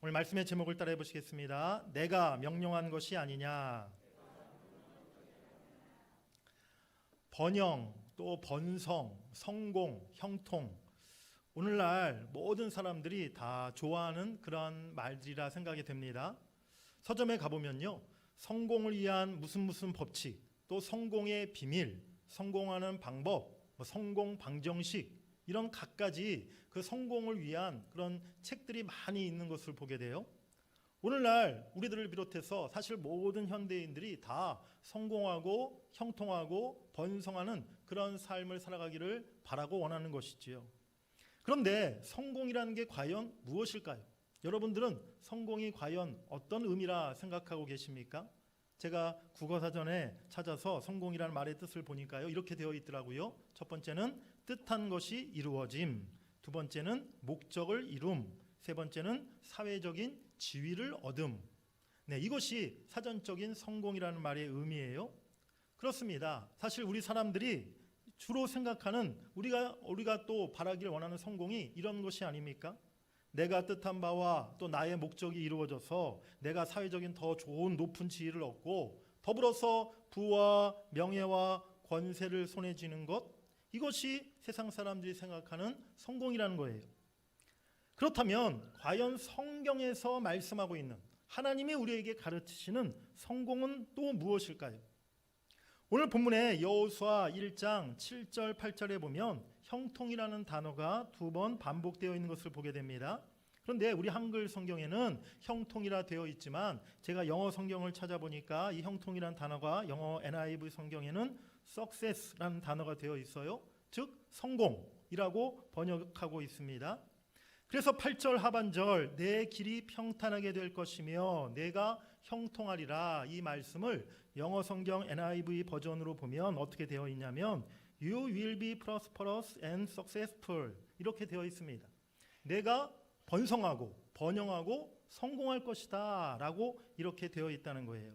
오늘 말씀의 제목을 따라해 보시겠습니다. 내가 명령한 것이 아니냐. 번영, 또 번성, 성공, 형통, 오늘날 모든 사람들이 다 좋아하는 그런 말들이라 생각이 됩니다. 서점에 가보면요, 성공을 위한 무슨 법칙, 또 성공의 비밀, 성공하는 방법, 성공 방정식, 이런 갖가지 그 성공을 위한 그런 책들이 많이 있는 것을 보게 돼요. 오늘날 우리들을 비롯해서 사실 모든 현대인들이 다 성공하고 형통하고 번성하는 그런 삶을 살아가기를 바라고 원하는 것이지요. 그런데 성공이라는 게 과연 무엇일까요? 여러분들은 성공이 과연 어떤 의미라 생각하고 계십니까? 제가 국어사전에 찾아서 성공이라는 말의 뜻을 보니까요, 이렇게 되어 있더라고요. 첫 번째는 뜻한 것이 이루어짐, 두 번째는 목적을 이룸, 세 번째는 사회적인 지위를 얻음. 네, 이것이 사전적인 성공이라는 말의 의미예요. 그렇습니다. 사실 우리 사람들이 주로 생각하는 우리가 또 바라기를 원하는 성공이 이런 것이 아닙니까? 내가 뜻한 바와 또 나의 목적이 이루어져서 내가 사회적인 더 좋은 높은 지위를 얻고 더불어서 부와 명예와 권세를 손에 쥐는 것, 이것이 세상 사람들이 생각하는 성공이라는 거예요. 그렇다면 과연 성경에서 말씀하고 있는 하나님이 우리에게 가르치시는 성공은 또 무엇일까요? 오늘 본문의 여호수아 1장 7절 8절에 보면 형통이라는 단어가 2번 반복되어 있는 것을 보게 됩니다. 그런데 우리 한글 성경에는 형통이라 되어 있지만 제가 영어 성경을 찾아보니까 이 형통이라는 단어가 영어 NIV 성경에는 success라는 단어가 되어 있어요. 즉 성공이라고 번역하고 있습니다. 그래서 8절 하반절 내 길이 평탄하게 될 것이며 내가 형통하리라, 이 말씀을 영어 성경 NIV 버전으로 보면 어떻게 되어 있냐면 You will be prosperous and successful, 이렇게 되어 있습니다. 내가 번성하고 번영하고 성공할 것이다 라고 이렇게 되어 있다는 거예요.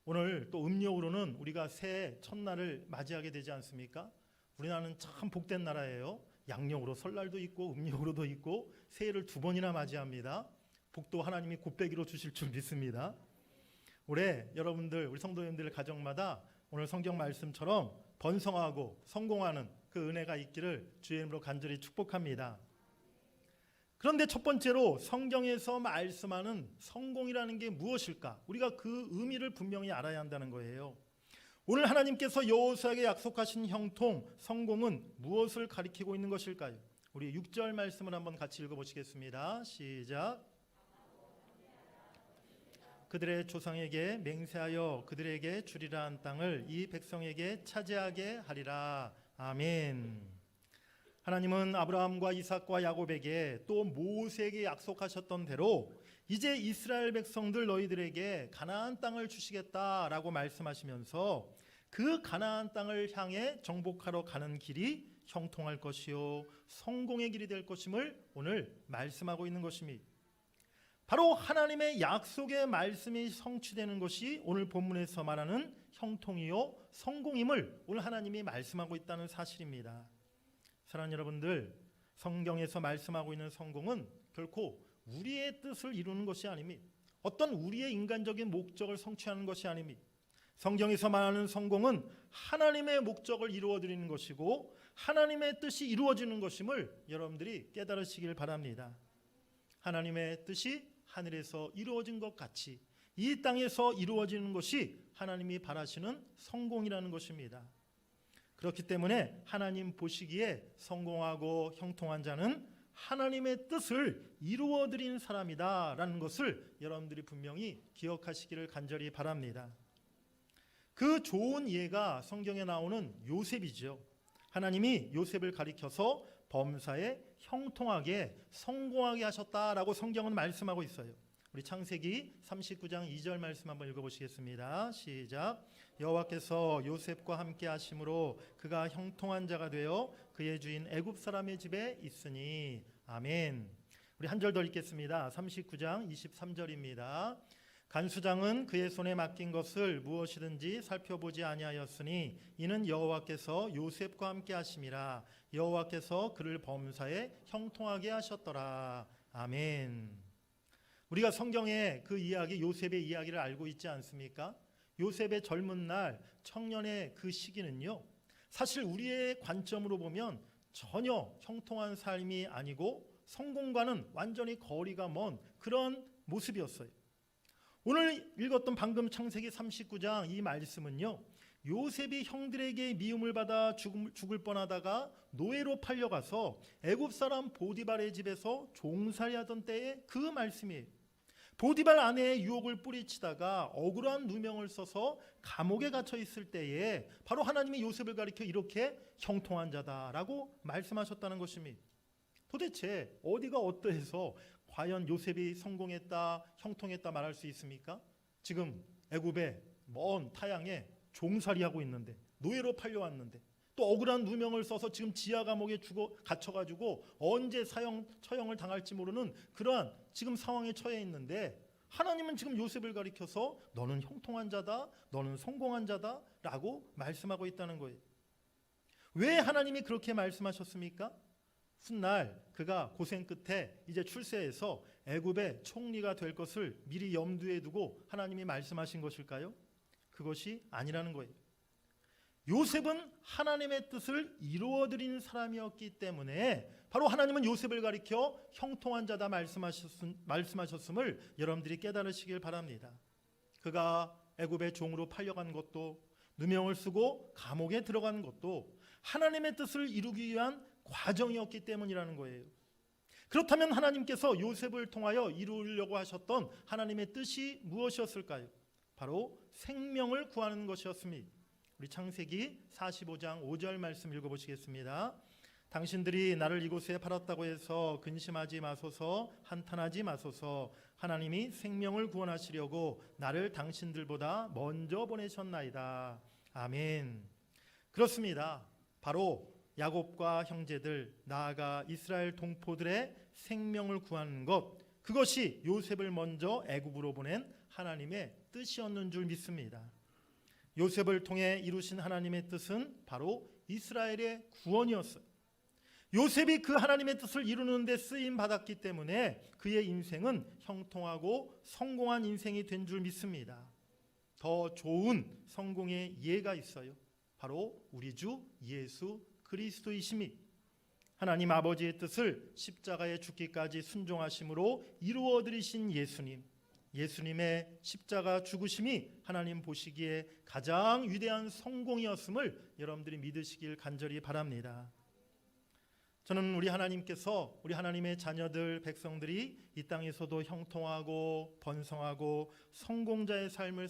오늘 또 음력으로는 우리가 새해 첫날을 맞이하게 되지 않습니까? 우리나라는 참 복된 나라예요. 양력으로 설날도 있고 음력으로도 있고 새해를 2번이나 맞이합니다. 복도 하나님이 곱빼기로 주실 줄 믿습니다. 올해 여러분들, 우리 성도님들 가정마다 오늘 성경 말씀처럼 번성하고 성공하는 그 은혜가 있기를 주의 이름으로 간절히 축복합니다. 그런데 첫 번째로 성경에서 말씀하는 성공이라는 게 무엇일까? 우리가 그 의미를 분명히 알아야 한다는 거예요. 오늘 하나님께서 여호수아에게 약속하신 형통, 성공은 무엇을 가리키고 있는 것일까요? 우리 6절 말씀을 한번 같이 읽어보시겠습니다. 시작. 그들의 조상에게 맹세하여 그들에게 주리라 한 땅을 이 백성에게 차지하게 하리라. 아멘. 하나님은 아브라함과 이삭과 야곱에게 또 모세에게 약속하셨던 대로 이제 이스라엘 백성들 너희들에게 가나안 땅을 주시겠다라고 말씀하시면서 그 가나안 땅을 향해 정복하러 가는 길이 형통할 것이요 성공의 길이 될 것임을 오늘 말씀하고 있는 것입니다. 바로 하나님의 약속의 말씀이 성취되는 것이 오늘 본문에서 말하는 형통이요 성공임을 오늘 하나님이 말씀하고 있다는 사실입니다. 사랑하는 여러분들, 성경에서 말씀하고 있는 성공은 결코 우리의 뜻을 이루는 것이 아닙니다. 어떤 우리의 인간적인 목적을 성취하는 것이 아닙니다. 성경에서 말하는 성공은 하나님의 목적을 이루어드리는 것이고 하나님의 뜻이 이루어지는 것임을 여러분들이 깨달으시길 바랍니다. 하나님의 뜻이 하늘에서 이루어진 것 같이 이 땅에서 이루어지는 것이 하나님이 바라시는 성공이라는 것입니다. 그렇기 때문에 하나님 보시기에 성공하고 형통한 자는 하나님의 뜻을 이루어드리는 사람이다라는 것을 여러분들이 분명히 기억하시기를 간절히 바랍니다. 그 좋은 예가 성경에 나오는 요셉이죠. 하나님이 요셉을 가리켜서 범사에 형통하게 성공하게 하셨다라고 성경은 말씀하고 있어요. 우리 창세기 39장 2절 말씀 한번 읽어보시겠습니다. 시작. 여호와께서 요셉과 함께 하심으로 그가 형통한 자가 되어 그의 주인 애굽 사람의 집에 있으니. 아멘. 우리 한 절 더 읽겠습니다. 39장 23절입니다. 간수장은 그의 손에 맡긴 것을 무엇이든지 살펴보지 아니하였으니 이는 여호와께서 요셉과 함께 하심이라. 여호와께서 그를 범사에 형통하게 하셨더라. 아멘. 우리가 성경의 그 이야기, 요셉의 이야기를 알고 있지 않습니까? 요셉의 젊은 날, 청년의 그 시기는요, 사실 우리의 관점으로 보면 전혀 형통한 삶이 아니고 성공과는 완전히 거리가 먼 그런 모습이었어요. 오늘 읽었던 방금 창세기 39장 이 말씀은요, 요셉이 형들에게 미움을 받아 죽을 뻔하다가 노예로 팔려가서 애굽 사람 보디발의 집에서 종살이하던 때의 그 말씀이에요. 보디발 아내의 유혹을 뿌리치다가 억울한 누명을 써서 감옥에 갇혀 있을 때에 바로 하나님이 요셉을 가리켜 이렇게 형통한 자다라고 말씀하셨다는 것입니다. 도대체 어디가 어떠해서 과연 요셉이 성공했다, 형통했다 말할 수 있습니까? 지금 애굽의 먼 타양에 종살이하고 있는데, 노예로 팔려왔는데, 또 억울한 누명을 써서 지금 지하 감옥에 갇혀가지고 언제 처형을 당할지 모르는 그러한 지금 상황에 처해 있는데, 하나님은 지금 요셉을 가리켜서 너는 형통한 자다, 너는 성공한 자다 라고 말씀하고 있다는 거예요. 왜 하나님이 그렇게 말씀하셨습니까? 훗날 그가 고생 끝에 이제 출세해서 애굽의 총리가 될 것을 미리 염두에 두고 하나님이 말씀하신 것일까요? 그것이 아니라는 거예요. 요셉은 하나님의 뜻을 이루어드린 사람이었기 때문에 바로 하나님은 요셉을 가리켜 형통한 자다 말씀하셨음을 여러분들이 깨달으시길 바랍니다. 그가 애굽의 종으로 팔려간 것도, 누명을 쓰고 감옥에 들어간 것도 하나님의 뜻을 이루기 위한 과정이었기 때문이라는 거예요. 그렇다면 하나님께서 요셉을 통하여 이루려고 하셨던 하나님의 뜻이 무엇이었을까요? 바로 생명을 구하는 것이었습니다. 우리 창세기 45장 5절 말씀 읽어보시겠습니다. 당신들이 나를 이곳에 팔았다고 해서 근심하지 마소서, 한탄하지 마소서. 하나님이 생명을 구원하시려고 나를 당신들보다 먼저 보내셨나이다. 아멘. 그렇습니다. 바로 야곱과 형제들, 나아가 이스라엘 동포들의 생명을 구하는 것, 그것이 요셉을 먼저 애굽으로 보낸 하나님의 뜻이었는 줄 믿습니다. 요셉을 통해 이루신 하나님의 뜻은 바로 이스라엘의 구원이었어요. 요셉이 그 하나님의 뜻을 이루는 데 쓰임 받았기 때문에 그의 인생은 형통하고 성공한 인생이 된 줄 믿습니다. 더 좋은 성공의 예가 있어요. 바로 우리 주 예수 그리스도이심이, 하나님 아버지의 뜻을 십자가에 죽기까지 순종하심으로 이루어드리신 예수님, 예수님의 십자가 죽으심이 하나님 보시기에 가장 위대한 성공이었음을 여러분들이 믿으시길 간절히 바랍니다. 저는 우리 하나님께서 우리 하나님의 자녀들, 백성들이 이 땅에서도 형통하고 번성하고 성공자의 삶을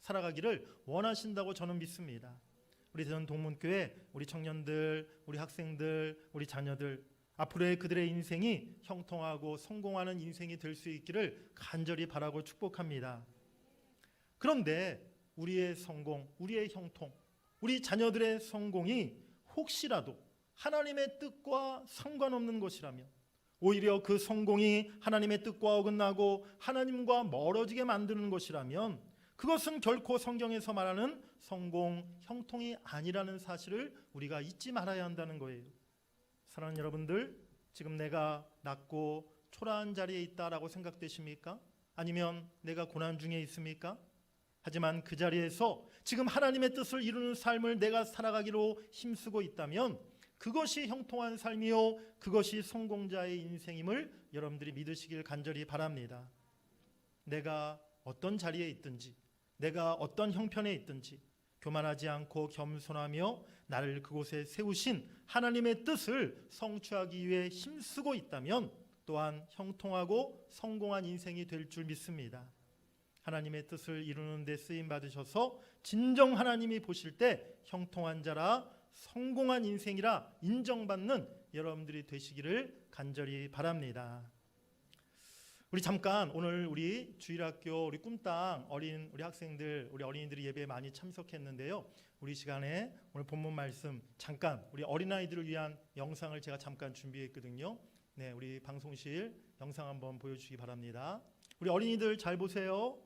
살아가기를 원하신다고 저는 믿습니다. 우리 대전 동문교회, 우리 청년들, 우리 학생들, 우리 자녀들, 앞으로의 그들의 인생이 형통하고 성공하는 인생이 될 수 있기를 간절히 바라고 축복합니다. 그런데 우리의 성공, 우리의 형통, 우리 자녀들의 성공이 혹시라도 하나님의 뜻과 상관없는 것이라면, 오히려 그 성공이 하나님의 뜻과 어긋나고 하나님과 멀어지게 만드는 것이라면 그것은 결코 성경에서 말하는 성공, 형통이 아니라는 사실을 우리가 잊지 말아야 한다는 거예요. 사랑하는 여러분들, 지금 내가 낮고 초라한 자리에 있다라고 생각되십니까? 아니면 내가 고난 중에 있습니까? 하지만 그 자리에서 지금 하나님의 뜻을 이루는 삶을 내가 살아가기로 힘쓰고 있다면 그것이 형통한 삶이요, 그것이 성공자의 인생임을 여러분들이 믿으시길 간절히 바랍니다. 내가 어떤 자리에 있든지, 내가 어떤 형편에 있든지 교만하지 않고 겸손하며 나를 그곳에 세우신 하나님의 뜻을 성취하기 위해 힘쓰고 있다면 또한 형통하고 성공한 인생이 될 줄 믿습니다. 하나님의 뜻을 이루는 데 쓰임 받으셔서 진정 하나님이 보실 때 형통한 자라, 성공한 인생이라 인정받는 여러분들이 되시기를 간절히 바랍니다. 우리 잠깐 오늘 우리 주일학교 우리 꿈땅 우리 학생들, 우리 어린이들이 예배에 많이 참석했는데요. 우리 시간에 오늘 본문 말씀 잠깐 우리 어린아이들을 위한 영상을 제가 잠깐 준비했거든요. 네, 우리 방송실 영상 한번 보여주시기 바랍니다. 우리 어린이들 잘 보세요.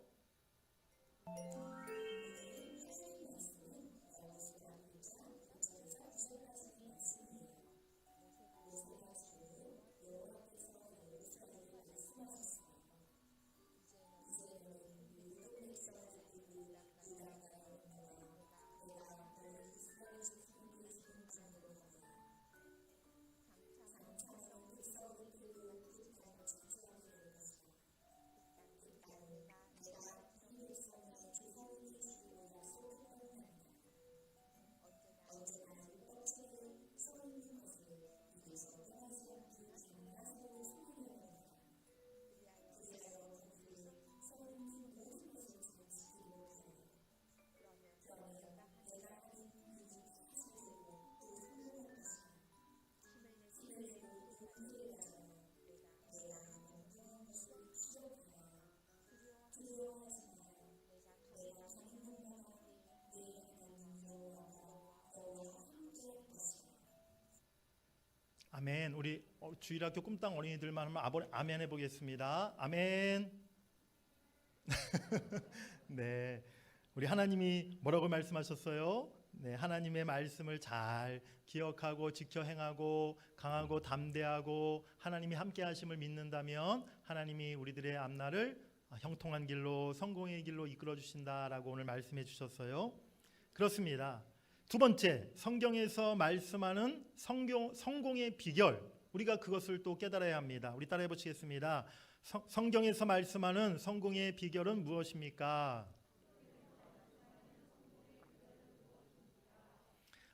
주일학교 꿈땅 어린이들만 하면 아멘 해보겠습니다. 아멘. 네, 우리 하나님이 뭐라고 말씀하셨어요? 네, 하나님의 말씀을 잘 기억하고 지켜 행하고 강하고 담대하고 하나님이 함께 하심을 믿는다면 하나님이 우리들의 앞날을 형통한 길로 성공의 길로 이끌어 주신다라고 오늘 말씀해 주셨어요. 그렇습니다. 두 번째, 성경에서 말씀하는 성공의 비결, 우리가 그것을 또 깨달아야 합니다. 우리 따라해 보시겠습니다. 성경에서 말씀하는 성공의 비결은 무엇입니까?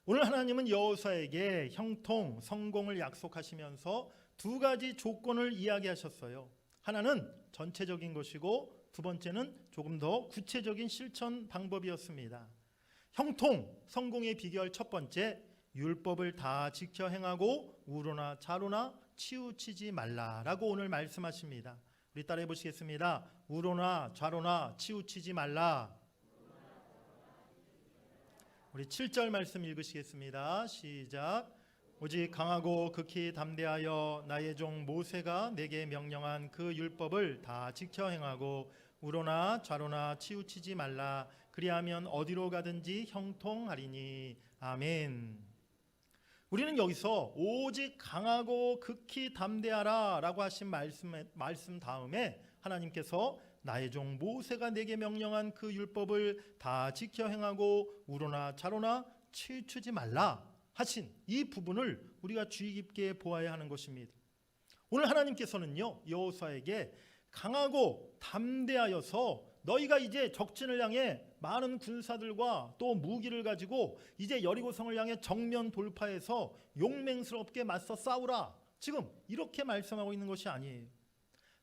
오늘 하나님은 여호수아에게 형통, 성공을 약속하시면서 두 가지 조건을 이야기하셨어요. 하나는 전체적인 것이고 두 번째는 조금 더 구체적인 실천 방법이었습니다. 형통, 성공의 비결 첫 번째, 율법을 다 지켜 행하고 우로나 좌로나 치우치지 말라라고 오늘 말씀하십니다. 우리 따라해 보시겠습니다. 우로나 좌로나 치우치지 말라. 우리 7절 말씀 읽으시겠습니다. 시작. 오직 강하고 극히 담대하여 나의 종 모세가 내게 명령한 그 율법을 다 지켜 행하고 우로나 좌로나 치우치지 말라. 그리하면 어디로 가든지 형통하리니. 아멘. 우리는 여기서 오직 강하고 극히 담대하라 라고 하신 말씀 다음에 하나님께서 나의 종 모세가 내게 명령한 그 율법을 다 지켜 행하고 우로나 좌로나 치우치지 말라 하신 이 부분을 우리가 주의 깊게 보아야 하는 것입니다. 오늘 하나님께서는요, 여호수아에게 강하고 담대하여서 너희가 이제 적진을 향해 많은 군사들과 또 무기를 가지고 이제 여리고성을 향해 정면 돌파해서 용맹스럽게 맞서 싸우라, 지금 이렇게 말씀하고 있는 것이 아니에요.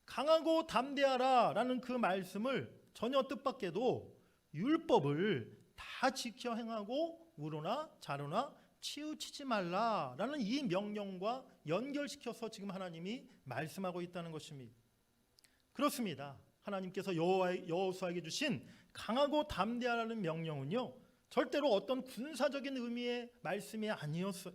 강하고 담대하라 라는 그 말씀을 전혀 뜻밖에도 율법을 다 지켜 행하고 우로나 좌로나 치우치지 말라라는 이 명령과 연결시켜서 지금 하나님이 말씀하고 있다는 것입니다. 그렇습니다. 하나님께서 여호수아에게 주신 강하고 담대하라는 명령은요, 절대로 어떤 군사적인 의미의 말씀이 아니었어요.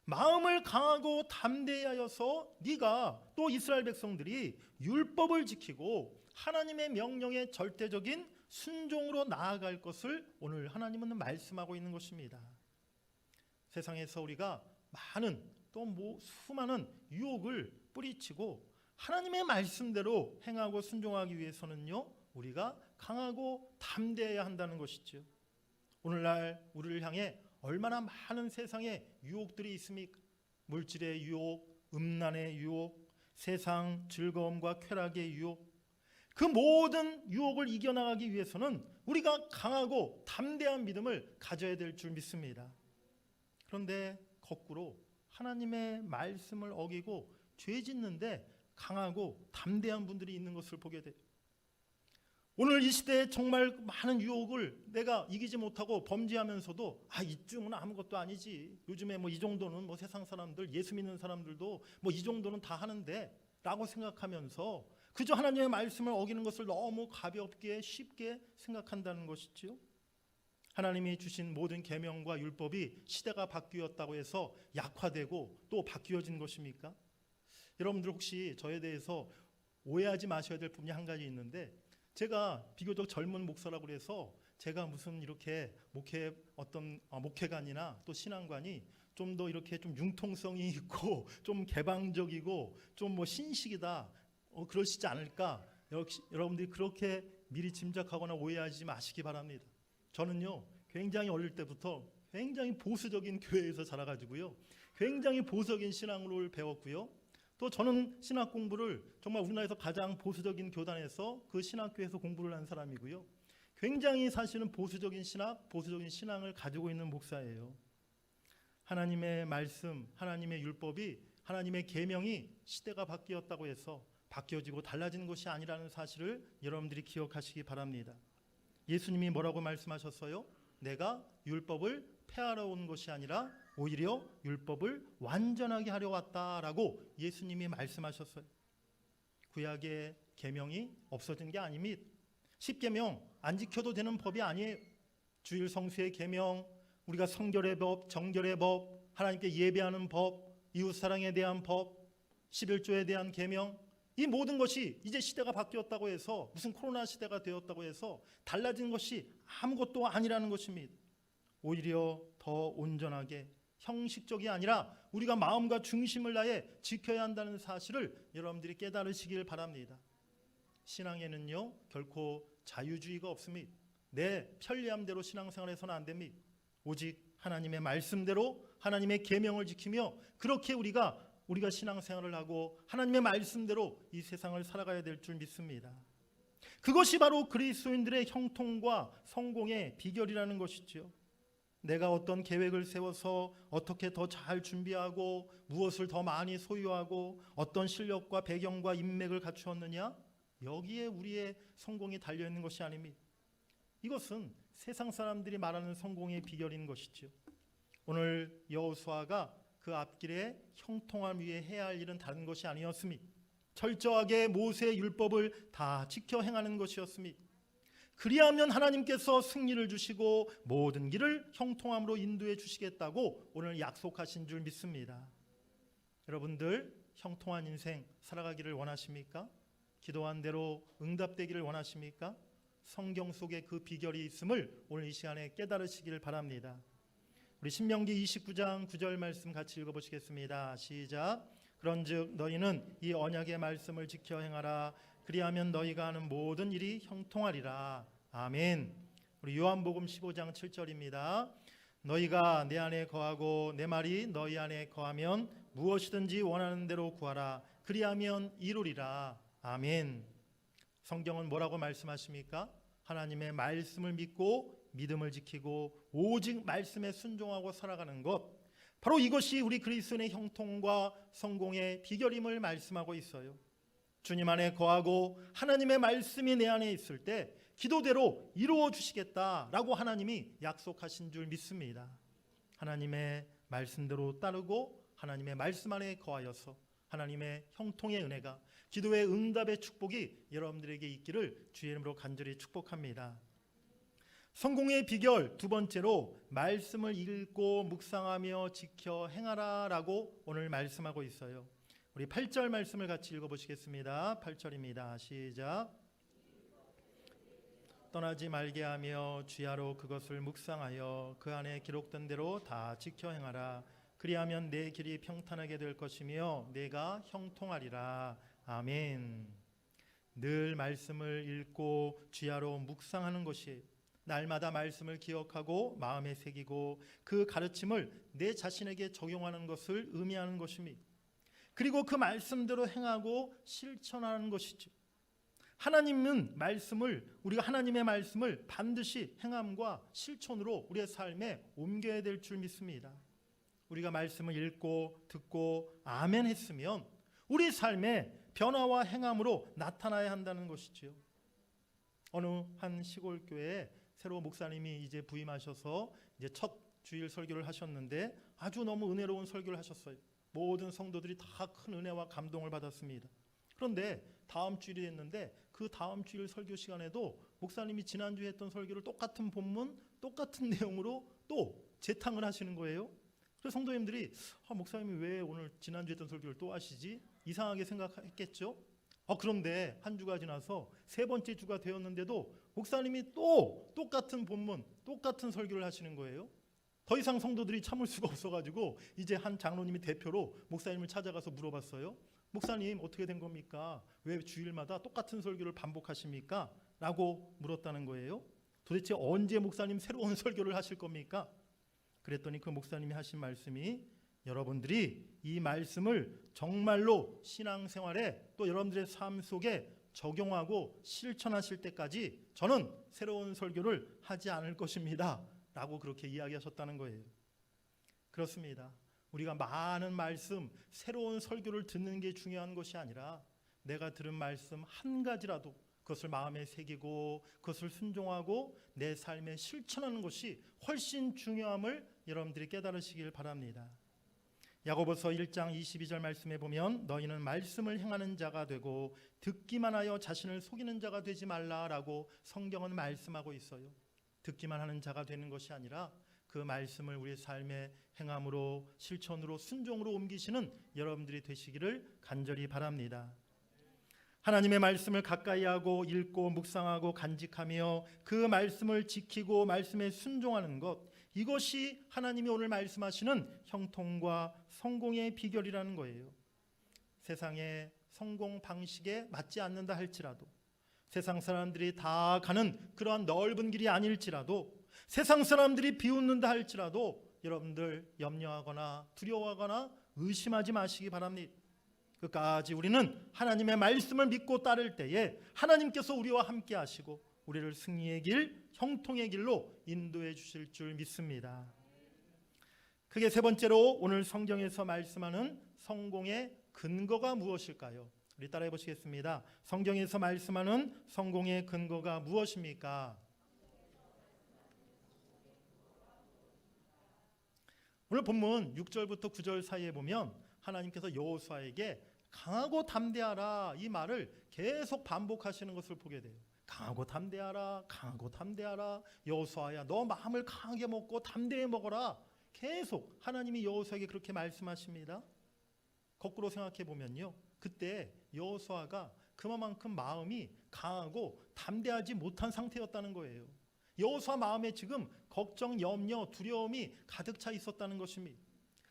마음을 강하고 담대하여서 네가 또 이스라엘 백성들이 율법을 지키고 하나님의 명령에 절대적인 순종으로 나아갈 것을 오늘 하나님은 말씀하고 있는 것입니다. 세상에서 우리가 많은 또 수많은 유혹을 뿌리치고 하나님의 말씀대로 행하고 순종하기 위해서는요, 우리가 강하고 담대해야 한다는 것이죠. 오늘날 우리를 향해 얼마나 많은 세상의 유혹들이 있습니까? 물질의 유혹, 음란의 유혹, 세상 즐거움과 쾌락의 유혹, 그 모든 유혹을 이겨나가기 위해서는 우리가 강하고 담대한 믿음을 가져야 될 줄 믿습니다. 그런데 거꾸로 하나님의 말씀을 어기고 죄 짓는데 강하고 담대한 분들이 있는 것을 보게 돼요. 오늘 이 시대에 정말 많은 유혹을 내가 이기지 못하고 범죄하면서도 이쯤은 아무것도 아니지, 요즘에 이 정도는 세상 사람들, 예수 믿는 사람들도 이 정도는 다 하는데 라고 생각하면서 그저 하나님의 말씀을 어기는 것을 너무 가볍게 쉽게 생각한다는 것이죠. 하나님이 주신 모든 계명과 율법이 시대가 바뀌었다고 해서 약화되고 또 바뀌어진 것입니까? 여러분들 혹시 저에 대해서 오해하지 마셔야 될 부분이 한 가지 있는데, 제가 비교적 젊은 목사라고 그래서 제가 무슨 이렇게 목회관이나 또 신앙관이 좀 더 이렇게 좀 융통성이 있고 좀 개방적이고 좀 신식이다 그러시지 않을까, 여러분들이 그렇게 미리 짐작하거나 오해하지 마시기 바랍니다. 저는요, 굉장히 어릴 때부터 굉장히 보수적인 교회에서 자라가지고요, 굉장히 보수적인 신앙을 배웠고요, 또 저는 신학 공부를 정말 우리나라에서 가장 보수적인 교단에서 그 신학교에서 공부를 한 사람이고요, 굉장히 사실은 보수적인 신앙을 가지고 있는 목사예요. 하나님의 말씀, 하나님의 율법이, 하나님의 계명이 시대가 바뀌었다고 해서 바뀌어지고 달라진 것이 아니라는 사실을 여러분들이 기억하시기 바랍니다. 예수님이 뭐라고 말씀하셨어요? 내가 율법을 폐하러 온 것이 아니라 오히려 율법을 완전하게 하려 왔다라고 예수님이 말씀하셨어요. 구약의 계명이 없어진 게 아닙니다. 10계명 안 지켜도 되는 법이 아니에요. 주일 성수의 계명, 우리가 성결의 법, 정결의 법, 하나님께 예배하는 법, 이웃사랑에 대한 법, 11조에 대한 계명, 이 모든 것이 이제 시대가 바뀌었다고 해서, 무슨 코로나 시대가 되었다고 해서 달라진 것이 아무것도 아니라는 것입니다. 오히려 더 온전하게, 형식적이 아니라 우리가 마음과 중심을 다해 지켜야 한다는 사실을 여러분들이 깨달으시길 바랍니다. 신앙에는요, 결코 자유주의가 없습니다. 내 편리함대로 신앙생활해서는 안 됩니다. 오직 하나님의 말씀대로 하나님의 계명을 지키며 그렇게 우리가 신앙생활을 하고 하나님의 말씀대로 이 세상을 살아가야 될 줄 믿습니다. 그것이 바로 그리스도인들의 형통과 성공의 비결이라는 것이죠. 내가 어떤 계획을 세워서 어떻게 더 잘 준비하고 무엇을 더 많이 소유하고 어떤 실력과 배경과 인맥을 갖추었느냐, 여기에 우리의 성공이 달려있는 것이 아닙니다. 이것은 세상 사람들이 말하는 성공의 비결인 것이죠. 오늘 여호수아가 그 앞길에 형통함 위에 해야 할 일은 다른 것이 아니었습니다. 철저하게 모세의 율법을 다 지켜 행하는 것이었습니다. 그리하면 하나님께서 승리를 주시고 모든 길을 형통함으로 인도해 주시겠다고 오늘 약속하신 줄 믿습니다. 여러분들 형통한 인생 살아가기를 원하십니까? 기도한 대로 응답되기를 원하십니까? 성경 속에 그 비결이 있음을 오늘 이 시간에 깨달으시길 바랍니다. 우리 신명기 29장 9절 말씀 같이 읽어보시겠습니다. 시작. 그런즉 너희는 이 언약의 말씀을 지켜 행하라. 그리하면 너희가 하는 모든 일이 형통하리라. 아멘. 우리 요한복음 15장 7절입니다. 너희가 내 안에 거하고 내 말이 너희 안에 거하면 무엇이든지 원하는 대로 구하라. 그리하면 이루리라. 아멘. 성경은 뭐라고 말씀하십니까? 하나님의 말씀을 믿고 믿음을 지키고 오직 말씀에 순종하고 살아가는 것, 바로 이것이 우리 그리스도인의 형통과 성공의 비결임을 말씀하고 있어요. 주님 안에 거하고 하나님의 말씀이 내 안에 있을 때 기도대로 이루어 주시겠다라고 하나님이 약속하신 줄 믿습니다. 하나님의 말씀대로 따르고 하나님의 말씀 안에 거하여서 하나님의 형통의 은혜가, 기도의 응답의 축복이 여러분들에게 있기를 주의 이름으로 간절히 축복합니다. 성공의 비결 두 번째로 말씀을 읽고 묵상하며 지켜 행하라라고 오늘 말씀하고 있어요. 우리 8절 말씀을 같이 읽어보시겠습니다. 8절입니다. 시작. 떠나지 말게 하며 주야로 그것을 묵상하여 그 안에 기록된 대로 다 지켜 행하라. 그리하면 내 길이 평탄하게 될 것이며 내가 형통하리라. 아멘. 늘 말씀을 읽고 주야로 묵상하는 것이, 날마다 말씀을 기억하고 마음에 새기고 그 가르침을 내 자신에게 적용하는 것을 의미하는 것입니다. 그리고 그 말씀대로 행하고 실천하는 것이죠. 하나님은 우리가 하나님의 말씀을 반드시 행함과 실천으로 우리의 삶에 옮겨야 될 줄 믿습니다. 우리가 말씀을 읽고 듣고 아멘 했으면 우리 삶에 변화와 행함으로 나타나야 한다는 것이지요. 어느 한 시골 교회에 새로 목사님이 이제 부임하셔서 이제 첫 주일 설교를 하셨는데 아주 너무 은혜로운 설교를 하셨어요. 모든 성도들이 다 큰 은혜와 감동을 받았습니다. 그런데 다음 주일이 됐는데 그 다음 주일 설교 시간에도 목사님이 지난주에 했던 설교를 똑같은 본문, 똑같은 내용으로 또 재탕을 하시는 거예요. 그래서 성도님들이 목사님이 왜 오늘 지난주에 했던 설교를 또 하시지? 이상하게 생각했겠죠. 그런데 한 주가 지나서 세 번째 주가 되었는데도 목사님이 또 똑같은 본문, 똑같은 설교를 하시는 거예요. 더 이상 성도들이 참을 수가 없어가지고 이제 한 장로님이 대표로 목사님을 찾아가서 물어봤어요. 목사님 어떻게 된 겁니까? 왜 주일마다 똑같은 설교를 반복하십니까? 라고 물었다는 거예요. 도대체 언제 목사님 새로운 설교를 하실 겁니까? 그랬더니 그 목사님이 하신 말씀이, 여러분들이 이 말씀을 정말로 신앙생활에 또 여러분들의 삶 속에 적용하고 실천하실 때까지 저는 새로운 설교를 하지 않을 것입니다 라고 그렇게 이야기하셨다는 거예요. 그렇습니다. 우리가 많은 말씀, 새로운 설교를 듣는 게 중요한 것이 아니라 내가 들은 말씀 한 가지라도 그것을 마음에 새기고 그것을 순종하고 내 삶에 실천하는 것이 훨씬 중요함을 여러분들이 깨달으시길 바랍니다. 야고보서 1장 22절 말씀에 보면 너희는 말씀을 행하는 자가 되고 듣기만 하여 자신을 속이는 자가 되지 말라라고 성경은 말씀하고 있어요. 듣기만 하는 자가 되는 것이 아니라 그 말씀을 우리 삶의 행함으로 실천으로 순종으로 옮기시는 여러분들이 되시기를 간절히 바랍니다. 하나님의 말씀을 가까이 하고 읽고 묵상하고 간직하며 그 말씀을 지키고 말씀에 순종하는 것, 이것이 하나님이 오늘 말씀하시는 형통과 성공의 비결이라는 거예요. 세상의 성공 방식에 맞지 않는다 할지라도, 세상 사람들이 다 가는 그러한 넓은 길이 아닐지라도, 세상 사람들이 비웃는다 할지라도 여러분들 염려하거나 두려워하거나 의심하지 마시기 바랍니다. 끝까지 우리는 하나님의 말씀을 믿고 따를 때에 하나님께서 우리와 함께 하시고 우리를 승리의 길, 형통의 길로 인도해 주실 줄 믿습니다. 크게 세 번째로 오늘 성경에서 말씀하는 성공의 근거가 무엇일까요? 우리 따라해 보시겠습니다. 성경에서 말씀하는 성공의 근거가 무엇입니까? 오늘 본문 6절부터 9절 사이에 보면 하나님께서 여호수아에게 강하고 담대하라, 이 말을 계속 반복하시는 것을 보게 돼요. 강하고 담대하라, 강하고 담대하라. 여호수아야, 너 마음을 강하게 먹고 담대히 먹어라. 계속 하나님이 여호수아에게 그렇게 말씀하십니다. 거꾸로 생각해 보면요, 그때 여호수아가 그만큼 마음이 강하고 담대하지 못한 상태였다는 거예요. 여호수아 마음에 지금 걱정, 염려, 두려움이 가득 차 있었다는 것입니다.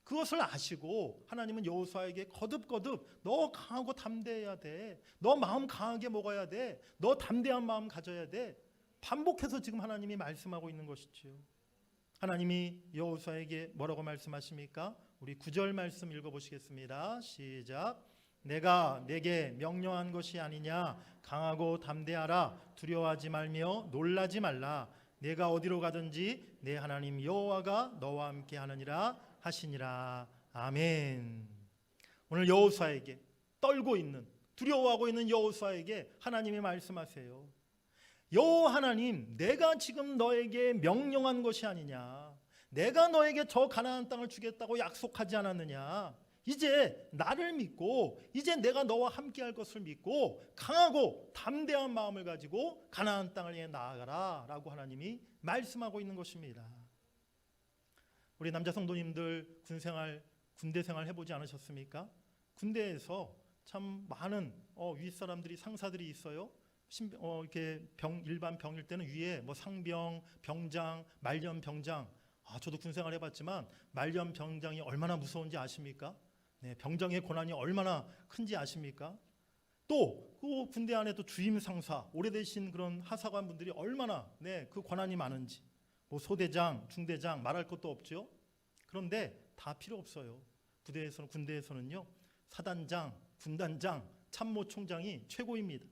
그것을 아시고 하나님은 여호수아에게 거듭거듭 너 강하고 담대해야 돼. 너 마음 강하게 먹어야 돼. 너 담대한 마음 가져야 돼. 반복해서 지금 하나님이 말씀하고 있는 것이지요. 하나님이 여호수아에게 뭐라고 말씀하십니까? 우리 9절 말씀 읽어보시겠습니다. 시작. 내가 내게 명령한 것이 아니냐. 강하고 담대하라. 두려워하지 말며 놀라지 말라. 내가 어디로 가든지 내 하나님 여호와가 너와 함께 하느니라 하시니라. 아멘. 오늘 여호수아에게, 떨고 있는, 두려워하고 있는 여호수아에게 하나님이 말씀하세요. 여호와 하나님, 내가 지금 너에게 명령한 것이 아니냐. 내가 너에게 저 가나안 땅을 주겠다고 약속하지 않았느냐. 이제 나를 믿고, 이제 내가 너와 함께 할 것을 믿고 강하고 담대한 마음을 가지고 가나안 땅을 향해 나아가라 라고 하나님이 말씀하고 있는 것입니다. 우리 남자 성도님들 군대 생활 해보지 않으셨습니까? 군대에서 참 많은 윗사람들이, 상사들이 있어요. 이렇게 일반 병일 때는 위에 뭐 상병, 병장, 말년 병장. 저도 군 생활 해봤지만 말년 병장이 얼마나 무서운지 아십니까? 네, 병장의 권한이 얼마나 큰지 아십니까? 또 그 군대 안에 또 주임 상사, 오래되신 그런 하사관 분들이 얼마나 그 권한이 많은지, 뭐 소대장, 중대장 말할 것도 없죠. 그런데 다 필요 없어요. 군대에서는요, 사단장, 군단장, 참모총장이 최고입니다.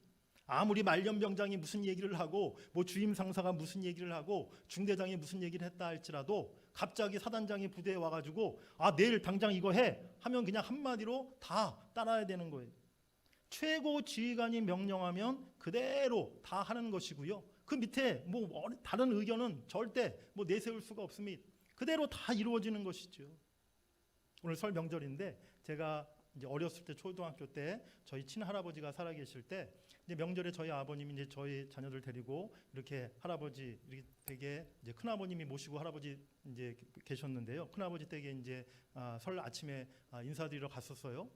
아무리 말년병장이 무슨 얘기를 하고, 뭐 주임 상사가 무슨 얘기를 하고, 중대장이 무슨 얘기를 했다 할지라도 갑자기 사단장이 부대에 와가지고 내일 당장 이거 해 하면 그냥 한마디로 다 따라야 되는 거예요. 최고 지휘관이 명령하면 그대로 다 하는 것이고요. 그 밑에 뭐 다른 의견은 절대 뭐 내세울 수가 없습니다. 그대로 다 이루어지는 것이죠. 오늘 설 명절인데 제가 이제 어렸을 때, 초등학교 때 저희 친할아버지가 살아계실 때 이제 명절에 저희 아버님이 이제 저희 자녀들 데리고 이렇게 할아버지, 이렇게 댁에 이제 큰아버님이 모시고 할아버지 이제 계셨는데요. 큰아버지 댁에 이제 설 아침에 인사드리러 갔었어요.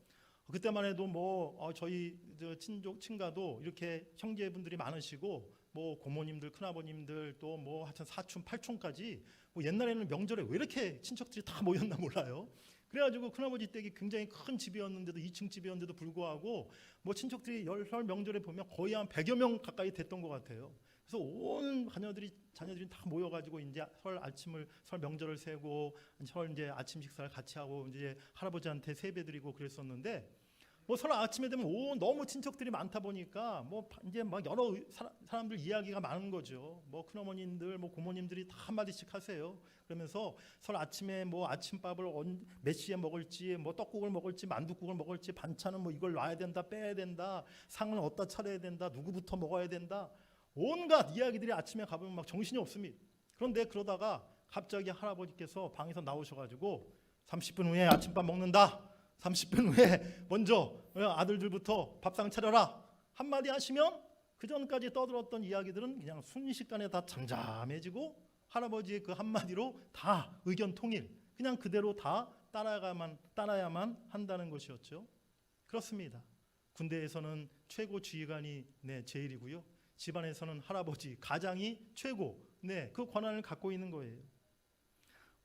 그때만 해도 뭐 저희 친족 친가도 이렇게 형제분들이 많으시고, 뭐 고모님들, 큰아버님들, 또 뭐 하여튼 사촌, 팔촌까지, 뭐 옛날에는 명절에 왜 이렇게 친척들이 다 모였나 몰라요. 그래가지고 큰아버지 댁이 굉장히 큰 집이었는데도, 2층 집이었는데도 불구하고 뭐 친척들이 설 명절에 보면 거의 한 100여 명 가까이 됐던 것 같아요. 그래서 온 자녀들이 다 모여가지고 이제 설 명절을 세고 설 이제 아침 식사를 같이 하고 이제 할아버지한테 세배드리고 그랬었는데, 뭐 설 아침에 되면 너무 친척들이 많다 보니까 뭐 이제 막 여러 사람들 이야기가 많은 거죠. 뭐 큰어머님들, 뭐 고모님들이 다 한마디씩 하세요. 그러면서 설 아침에 뭐 아침밥을 몇 시에 먹을지, 뭐 떡국을 먹을지, 만둣국을 먹을지, 반찬은 뭐 이걸 놔야 된다, 빼야 된다, 상은 어디다 차려야 된다, 누구부터 먹어야 된다, 온갖 이야기들이 아침에 가보면 막 정신이 없습니다. 그런데 그러다가 갑자기 할아버지께서 방에서 나오셔가지고 30분 후에 아침밥 먹는다, 30분 후에 먼저 아들들부터 밥상 차려라 한마디 하시면 그 전까지 떠들었던 이야기들은 그냥 순식간에 다 잠잠해지고 할아버지의 그 한마디로 다 의견 통일, 그냥 그대로 다 따라야만 한다는 것이었죠. 그렇습니다. 군대에서는 최고 지휘관이 제일이고요. 집안에서는 할아버지, 가장이 최고, 그 권한을 갖고 있는 거예요.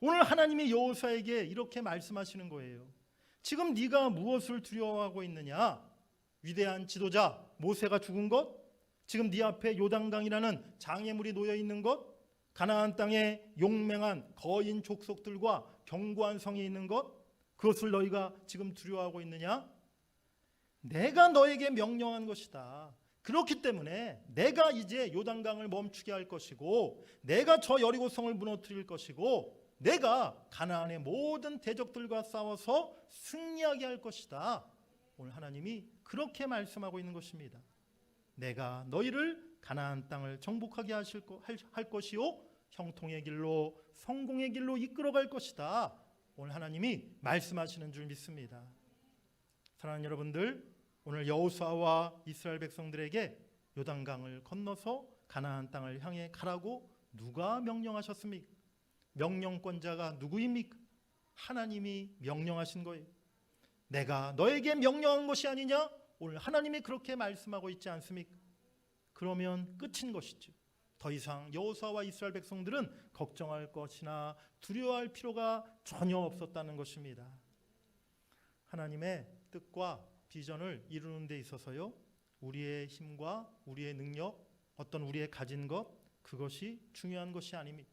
오늘 하나님이 여호수아에게 이렇게 말씀하시는 거예요. 지금 네가 무엇을 두려워하고 있느냐? 위대한 지도자 모세가 죽은 것, 지금 네 앞에 요단강이라는 장애물이 놓여 있는 것, 가나안 땅에 용맹한 거인 족속들과 견고한 성이 있는 것, 그것을 너희가 지금 두려워하고 있느냐? 내가 너에게 명령한 것이다. 그렇기 때문에 내가 이제 요단강을 멈추게 할 것이고, 내가 저 여리고성을 무너뜨릴 것이고, 내가 가나안의 모든 대적들과 싸워서 승리하게 할 것이다. 오늘 하나님이 그렇게 말씀하고 있는 것입니다. 내가 너희를 가나안 땅을 정복하게 할 것이요, 형통의 길로 성공의 길로 이끌어갈 것이다. 오늘 하나님이 말씀하시는 줄 믿습니다. 사랑하는 여러분들, 오늘 여호수아와 이스라엘 백성들에게 요단강을 건너서 가나안 땅을 향해 가라고 누가 명령하셨습니까? 명령권자가 누구입니까? 하나님이 명령하신 거예요. 내가 너에게 명령한 것이 아니냐? 오늘 하나님이 그렇게 말씀하고 있지 않습니까? 그러면 끝인 것이죠. 더 이상 여호수아와 이스라엘 백성들은 걱정할 것이나 두려워할 필요가 전혀 없었다는 것입니다. 하나님의 뜻과 비전을 이루는 데 있어서요, 우리의 힘과 우리의 능력, 어떤 우리의 가진 것, 그것이 중요한 것이 아닙니다.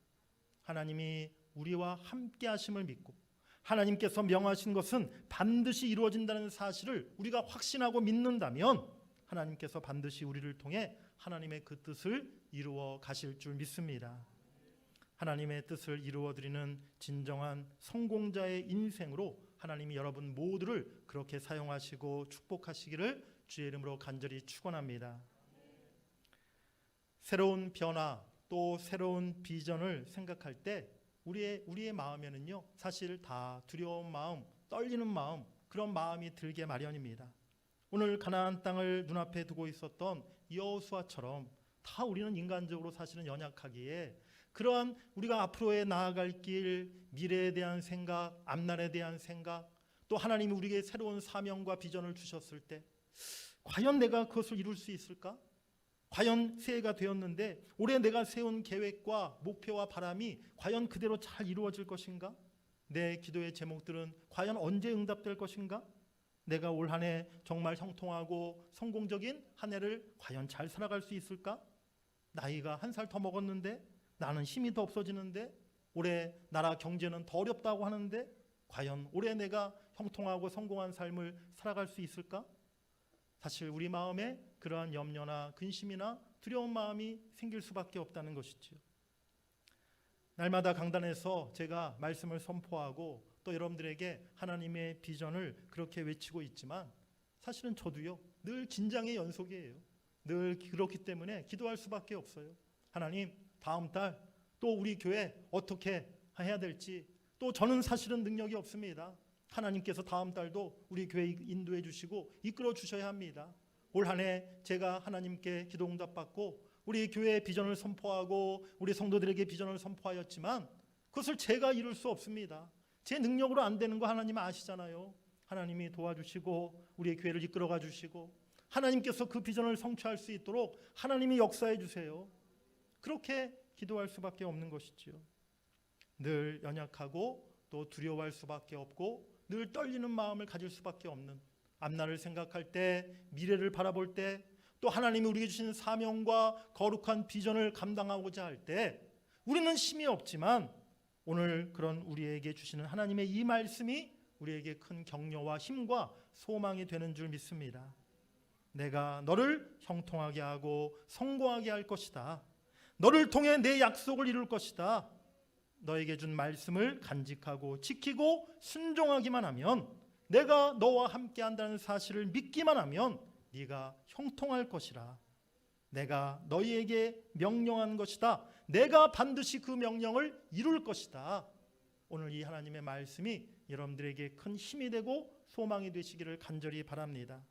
하나님이 우리와 함께 하심을 믿고 하나님께서 명하신 것은 반드시 이루어진다는 사실을 우리가 확신하고 믿는다면 하나님께서 반드시 우리를 통해 하나님의 그 뜻을 이루어 가실 줄 믿습니다. 하나님의 뜻을 이루어 드리는 진정한 성공자의 인생으로 하나님이 여러분 모두를 그렇게 사용하시고 축복하시기를 주의 이름으로 간절히 축원합니다. 새로운 변화 또 새로운 비전을 생각할 때 우리의 마음에는요, 사실 다 두려운 마음, 떨리는 마음, 그런 마음이 들게 마련입니다. 오늘 가나안 땅을 눈앞에 두고 있었던 여호수아처럼 다 우리는 인간적으로 사실은 연약하기에 그러한 우리가 앞으로의 나아갈 길, 미래에 대한 생각, 앞날에 대한 생각, 또 하나님이 우리에게 새로운 사명과 비전을 주셨을 때 과연 내가 그것을 이룰 수 있을까? 과연 새해가 되었는데 올해 내가 세운 계획과 목표와 바람이 과연 그대로 잘 이루어질 것인가? 내 기도의 제목들은 과연 언제 응답될 것인가? 내가 올 한 해 정말 형통하고 성공적인 한 해를 과연 잘 살아갈 수 있을까? 나이가 한 살 더 먹었는데 나는 힘이 더 없어지는데 올해 나라 경제는 더 어렵다고 하는데 과연 올해 내가 형통하고 성공한 삶을 살아갈 수 있을까? 사실 우리 마음에 그러한 염려나 근심이나 두려운 마음이 생길 수밖에 없다는 것이죠. 날마다 강단에서 제가 말씀을 선포하고 또 여러분들에게 하나님의 비전을 그렇게 외치고 있지만 사실은 저도요, 늘 긴장의 연속이에요. 늘 그렇기 때문에 기도할 수밖에 없어요. 하나님, 다음 달 또 우리 교회 어떻게 해야 될지, 또 저는 사실은 능력이 없습니다. 하나님께서 다음 달도 우리 교회 인도해 주시고 이끌어 주셔야 합니다. 올 한 해 제가 하나님께 기도 응답 받고 우리 교회의 비전을 선포하고 우리 성도들에게 비전을 선포하였지만 그것을 제가 이룰 수 없습니다. 제 능력으로 안 되는 거 하나님 아시잖아요. 하나님이 도와주시고 우리의 교회를 이끌어가 주시고 하나님께서 그 비전을 성취할 수 있도록 하나님이 역사해 주세요. 그렇게 기도할 수밖에 없는 것이지요. 늘 연약하고 또 두려워할 수밖에 없고 늘 떨리는 마음을 가질 수밖에 없는, 앞날을 생각할 때, 미래를 바라볼 때, 또 하나님이 우리에게 주신 사명과 거룩한 비전을 감당하고자 할 때 우리는 힘이 없지만 오늘 그런 우리에게 주시는 하나님의 이 말씀이 우리에게 큰 격려와 힘과 소망이 되는 줄 믿습니다. 내가 너를 형통하게 하고 성공하게 할 것이다. 너를 통해 내 약속을 이룰 것이다. 너에게 준 말씀을 간직하고 지키고 순종하기만 하면, 내가 너와 함께 한다는 사실을 믿기만 하면 네가 형통할 것이라. 내가 너희에게 명령한 것이다. 내가 반드시 그 명령을 이룰 것이다. 오늘 이 하나님의 말씀이 여러분들에게 큰 힘이 되고 소망이 되시기를 간절히 바랍니다.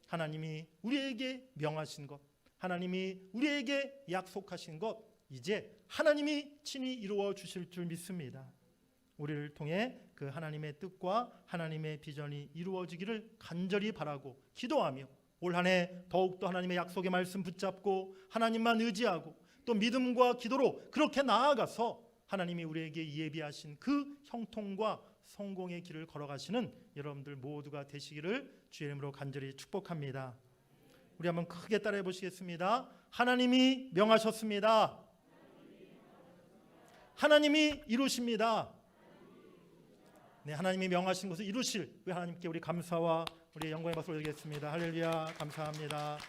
하나님이 우리에게 명하신 것, 하나님이 우리에게 약속하신 것, 이제 하나님이 친히 이루어 주실 줄 믿습니다. 우리를 통해 그 하나님의 뜻과 하나님의 비전이 이루어지기를 간절히 바라고 기도하며 올 한 해 더욱더 하나님의 약속의 말씀 붙잡고 하나님만 의지하고 또 믿음과 기도로 그렇게 나아가서 하나님이 우리에게 예비하신 그 형통과 성공의 길을 걸어가시는 여러분들 모두가 되시기를 주의 이름으로 간절히 축복합니다. 우리 한번 크게 따라해 보시겠습니다. 하나님이 명하셨습니다. 하나님이 이루십니다. 네, 하나님이 명하신 것을 이루실 그 하나님께 우리 감사와 우리 영광의 박수를 드리겠습니다. 할렐루야, 감사합니다.